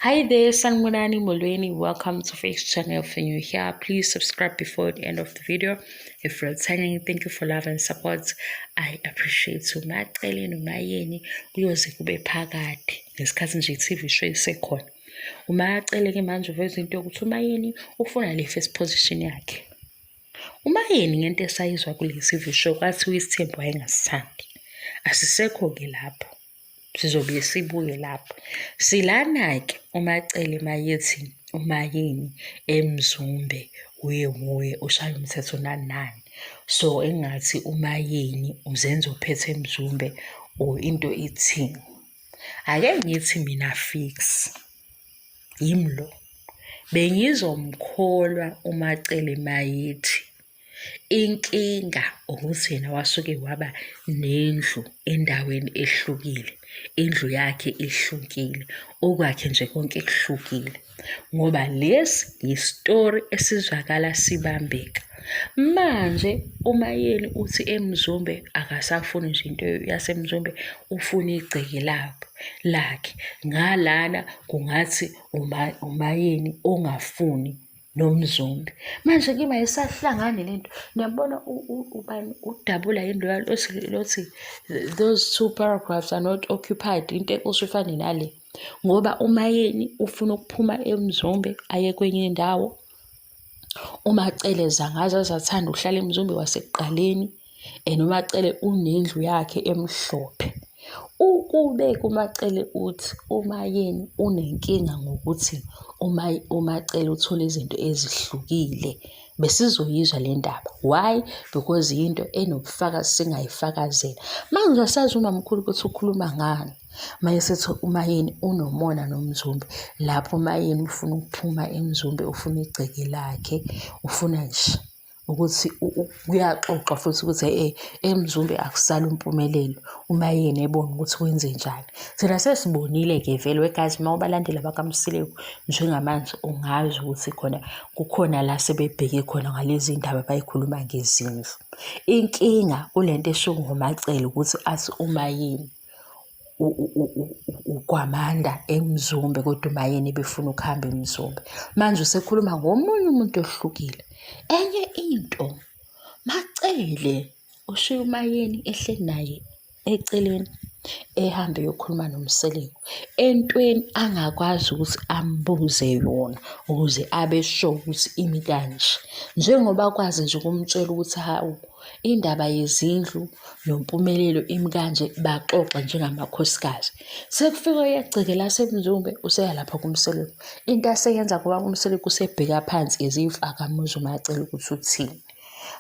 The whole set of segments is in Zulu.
Hi there, Sanmunani Molweni. Welcome to Face Channel. If you're new here, please subscribe before the end of the video. If you're returning, thank you for love and support. I appreciate you. Macele nomayeni kuyoze kube phakade ngesikhathi nje i-TV show isekhona. Umacele ke manje uveza into yokuthi umayeni ufuna le first position yakhe. Umayeni ngento esayizwa kule TV show kwathi uyiSithembu wayengasithandi. Asisekho ke lapho. Sizobuye sibuye lapho. Silana-ke umacele mayethi umayeni eMzumbe uye ushaya umthetho nani. So engathi umayeni uzenza uphethe eMzumbe or into ithini. Ake ngithi mina fix. Yimlo. Bengizomkholwa umacele mayethi inkinga ukuthi yena wasuke waba nendlu endaweni ehlukile. Indlu yakhe ihlukile, okwakhe nje konke kuhlukile. Ngoba lesi yistory esizwakala sibambeka. Manje umayeni uthi eMzumbe akasafuni nje into yaseMzumbe, ufuna igceke lakhe. Ngalana kungathi umayeni ongafuni noMzumbe. Manje kimi ayisahlangani lento. Niyabona udabula indlu lothi those two paragraphs are not occupied. Into usifane nale. Ngoba umayeni ufuna ukuphuma eMzumbe aye kwenye indawo. Umacele zangaza zathanda uhlala eMzumbe wasekuqaleni. Umacele unendlu yakhe emhlophe. Ukube kumacele uthi umayeni unenkinga ngokuthi umacele uthola izinto ezihlukile, besizoyizwa le ndaba. Why? Because yinto enobufakazi singayifakazela. Manje asazi umamkhulu ukuthi ukhuluma ngani. Manje sethi umayeni unomona noMzumbe. Lapho umayeni ufuna ukuphuma eMzumbe, ufuna igceke lakhe, ufuna nje ukuthi kuyaxoxa futhi ukuthi eMzumbe akusala impumelelo. Umayeni ebona ukuthi wenze njani. Thina sesibonile-ke vele wekazi uma ubalandela bakaMsileko njengamanje ungazi ukuthi kukhona la sebebheke khona ngalezi ndaba bayikhuluma ngezindlu. Inkinga kulento esho ngomacele ukuthi athi umayeni ukwamanda eMzumbe kodwa umayeni befuna ukuhamba eMzumbe. Manje usekhuluma ngomunye umuntu ohlukile. Enye into, macele ushiya umayeni ehleli naye eceleni ehambe yokhuluma noMsileko entweni angakwazi ukuthi ambuze yona ukuze abe sure ukuthi imi kanje. Njengoba kwazi nje ukumtshela ukuthi hawu indaba yezindlu nompumelelo imi kanje, baxoxa njengamakhosikazi. Sekufika yegceke laseMzumbe useya lapha kuMsileko. Into aseyenza ngoba uMsileko usebheka phansi ezifakamuza umacele ukuthi uthini.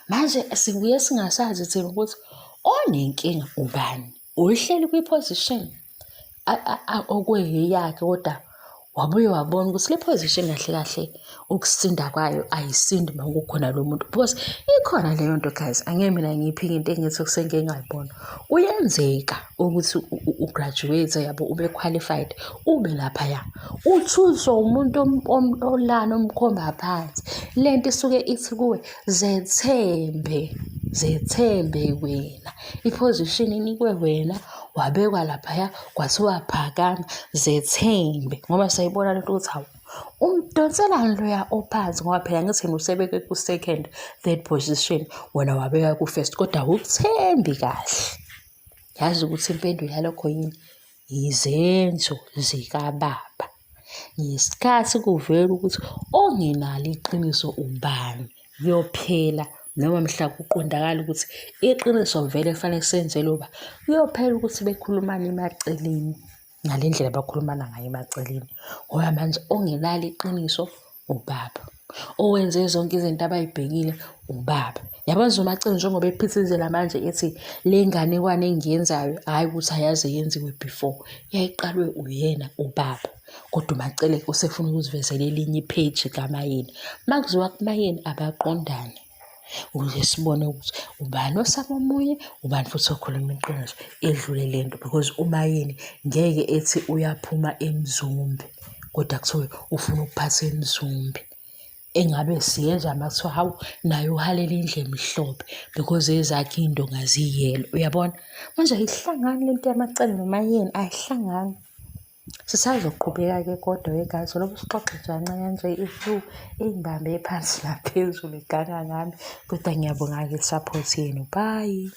Manje sibuye singasazi thina ukuthi onenkinga ubani. Uhleli kwi-position okweyakhe kodwa wabuye wabona ukuthi le position kahle kahle ukusinda kwayo ayisindi uma kukhona lo muntu. Because ikhona leyo nto guys, angeke mina ngiyiphike into engithi kusengeke ngayibona. Kuyenzeka ukuthi ugraduate yabo ube qualified ube laphaya uthuzwe umuntu olana omkhomba phansi. Lento isuke ithi kuwe zethembe wena. Iposition inikwe wena, wabekwa laphaya kwathiwa phakama, zethembe. Ngoba sayibona lento ukuthi hawu umdonselani loya ophansi ngoba phela ngithi usebeke ku-second, third position, wena wabeka ku-first kodwa ukuthembi kahle. Yazi ukuthi impendulo yalokho yini? Izenzo zikababa. Ngesikhathi kuvela ukuthi ongenalo iqiniso ubani, kuyophela noma mhla kuqondakala ukuthi iqiniso vele kufanele senzelwe uba kuyophela ukuthi bekhulumana emaceleni ngale ndlela bakhulumana ngayo emaceleni. Ngoba manje ongenalo iqiniso ubaba, owenze zonke izinto abayibhekile ubaba. Yabona nje umacele njengoba ephithizela manje ethi le nganekwane engiyenzayo hhayi ukuthi ayaze yenziwe before, yayiqalwe uyena ubaba. Kodwa umacele usefuna ukuzivezela elinye ipage kamayeni. Makuziwa kumayeni abaqondane ukuze sibone ukuthi ubani osaba omunye, ubani futhi okhuluma iqiniso edlule lento. Because umayeni ngeke ethi uyaphuma eMzumbe kodwa kuthiwe ufuna ukuphatha eMzumbe. Engabe siyenza makuthiwa hawu naye uhalela indlu emhlophe because ezakhe iy'ndonga ziyelo. Uyabona? Manje ayihlangani lento yamacele nomayeni, ayihlangani. Sisazoqhubeka-ke kodwa-ke guys, lobu sixoxe nje ingibambe phansi la phezulu iganga ngami, kodwa ngiyabonga-ke i-support yenu. Bye.